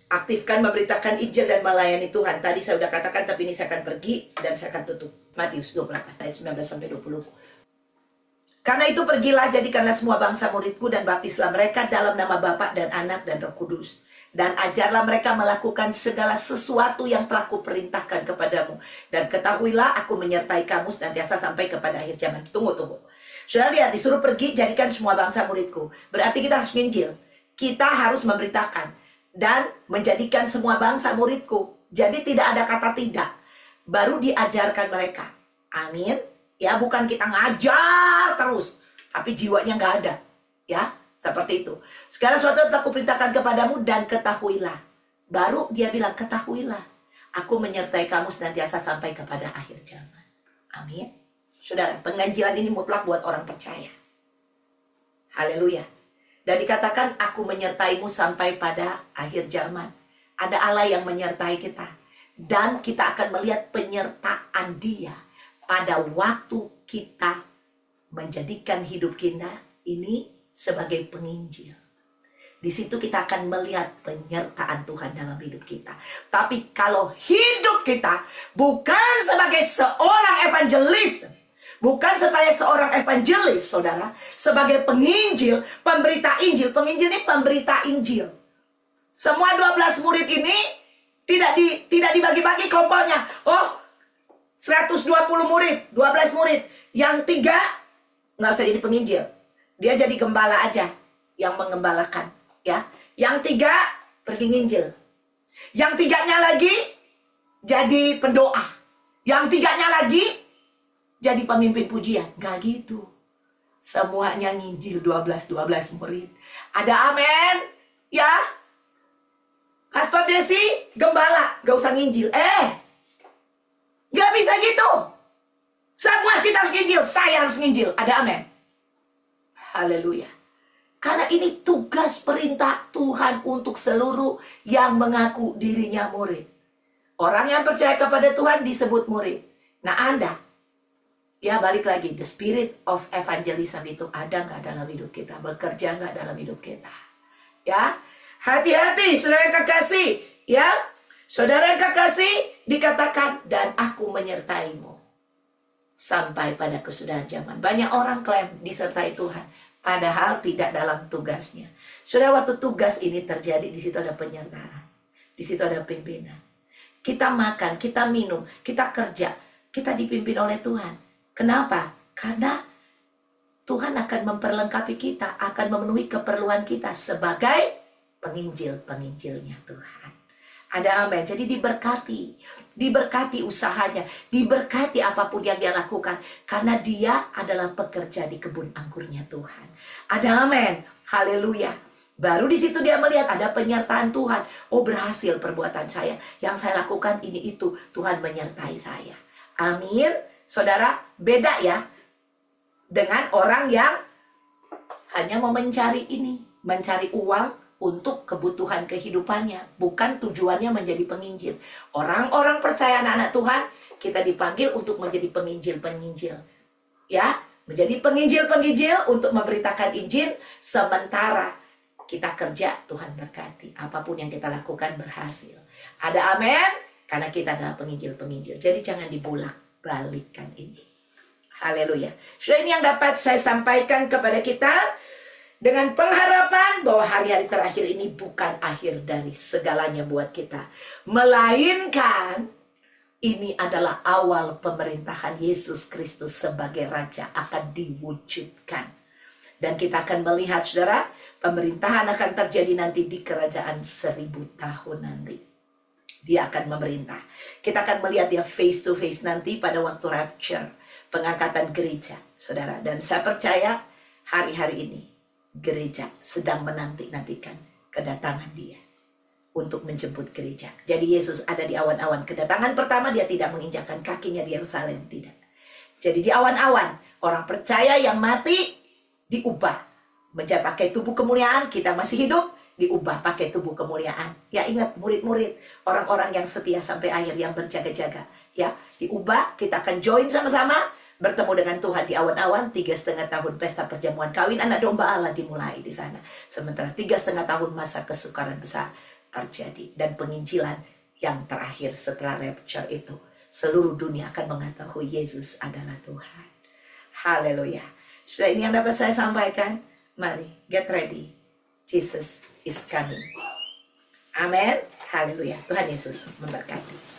Aktifkan, memberitakan Injil dan melayani Tuhan. Tadi saya sudah katakan, tapi ini saya akan pergi dan saya akan tutup. Matius 28 ayat 19-20. Karena itu pergilah, jadikanlah semua bangsa muridku dan baptislah mereka dalam nama Bapa dan Anak dan Roh Kudus. Dan ajarlah mereka melakukan segala sesuatu yang telah kuperintahkan kepadamu. Dan ketahuilah aku menyertai kamu senantiasa sampai kepada akhir zaman. Tunggu. Sudah lihat, disuruh pergi, jadikan semua bangsa muridku. Berarti kita harus nginjil. Kita harus memberitakan. Dan menjadikan semua bangsa muridku. Jadi tidak ada kata tidak. Baru diajarkan mereka. Amin. Ya, bukan kita ngajar terus. Tapi jiwanya nggak ada. Ya, seperti itu. Segala sesuatu telah kuperintahkan kepadamu dan ketahuilah. Baru dia bilang ketahuilah. Aku menyertai kamu senantiasa sampai kepada akhir zaman. Amin. Saudara, penginjilan ini mutlak buat orang percaya. Haleluya. Dan dikatakan aku menyertaimu sampai pada akhir zaman. Ada Allah yang menyertai kita. Dan kita akan melihat penyertaan Dia pada waktu kita menjadikan hidup kita ini sebagai penginjil. Di situ kita akan melihat penyertaan Tuhan dalam hidup kita. Tapi kalau hidup kita bukan sebagai seorang evangelis, bukan sebagai seorang evangelis, saudara, sebagai penginjil, pemberita Injil. Penginjil ini pemberita Injil. Semua 12 murid ini tidak dibagi-bagi kelompoknya. Oh, 120 murid, 12 murid. Yang 3 nggak usah jadi penginjil. Dia jadi gembala aja yang mengembalakan, ya. Yang 3 pergi nginjil. Yang 3-nya lagi jadi pendoa. Yang 3-nya lagi jadi pemimpin pujian. Gak gitu. Semuanya nginjil 12 murid. Ada amin. Ya. Pastor Desi gembala. Gak usah nginjil. Gak bisa gitu. Semua kita harus nginjil. Saya harus nginjil. Ada amin. Haleluya. Karena ini tugas perintah Tuhan untuk seluruh yang mengaku dirinya murid. Orang yang percaya kepada Tuhan disebut murid. Nah, Anda, ya balik lagi, the spirit of evangelism itu ada nggak dalam hidup kita? Bekerja nggak dalam hidup kita? Ya, hati-hati saudara yang kekasih. Ya, saudara yang kekasih dikatakan, dan aku menyertaimu sampai pada kesudahan zaman. Banyak orang klaim disertai Tuhan, padahal tidak dalam tugasnya. Saudara, waktu tugas ini terjadi, di situ ada penyertaan. Di situ ada pimpinan. Kita makan, kita minum, kita kerja, kita dipimpin oleh Tuhan. Kenapa? Karena Tuhan akan memperlengkapi kita, akan memenuhi keperluan kita sebagai penginjil-penginjilnya Tuhan. Ada amin. Jadi diberkati usahanya, diberkati apapun yang dia lakukan, karena dia adalah pekerja di kebun anggurnya Tuhan. Ada amin. Haleluya. Baru di situ dia melihat ada penyertaan Tuhan. Oh, berhasil perbuatan saya. Yang saya lakukan ini itu, Tuhan menyertai saya. Amin. Saudara, beda ya dengan orang yang hanya mau mencari uang untuk kebutuhan kehidupannya, bukan tujuannya menjadi penginjil. Orang-orang percaya anak-anak Tuhan, kita dipanggil untuk menjadi penginjil-penginjil. Ya, menjadi penginjil-penginjil untuk memberitakan Injil, sementara kita kerja, Tuhan berkati. Apapun yang kita lakukan berhasil. Ada amin, karena kita adalah penginjil-penginjil. Jadi jangan dibalik-balikkan ini. Haleluya. Sudah, ini yang dapat saya sampaikan kepada kita, dengan pengharapan bahwa hari-hari terakhir ini bukan akhir dari segalanya buat kita, melainkan ini adalah awal pemerintahan Yesus Kristus sebagai Raja akan diwujudkan. Dan kita akan melihat, saudara, pemerintahan akan terjadi nanti di kerajaan 1000 tahun nanti. Dia akan memerintah. Kita akan melihat dia face to face nanti pada waktu rapture, pengangkatan gereja, saudara. Dan saya percaya hari-hari ini gereja sedang menanti-nantikan kedatangan dia untuk menjemput gereja. Jadi Yesus ada di awan-awan. Kedatangan pertama dia tidak menginjakkan kakinya di Yerusalem, tidak. Jadi di awan-awan, orang percaya yang mati diubah menjadi pakai tubuh kemuliaan. Kita masih hidup, diubah pakai tubuh kemuliaan. Ya, ingat murid-murid, orang-orang yang setia sampai akhir, yang berjaga-jaga, ya, diubah. Kita akan join sama-sama bertemu dengan Tuhan di awan-awan. 3,5 tahun pesta perjamuan kawin anak domba Allah dimulai di sana. Sementara 3,5 tahun masa kesukaran besar terjadi. Dan penginjilan yang terakhir setelah rapture itu, seluruh dunia akan mengetahui Yesus adalah Tuhan. Haleluya. Sudah, ini yang dapat saya sampaikan. Mari, get ready. Jesus is coming. Amin. Haleluya. Tuhan Yesus memberkati.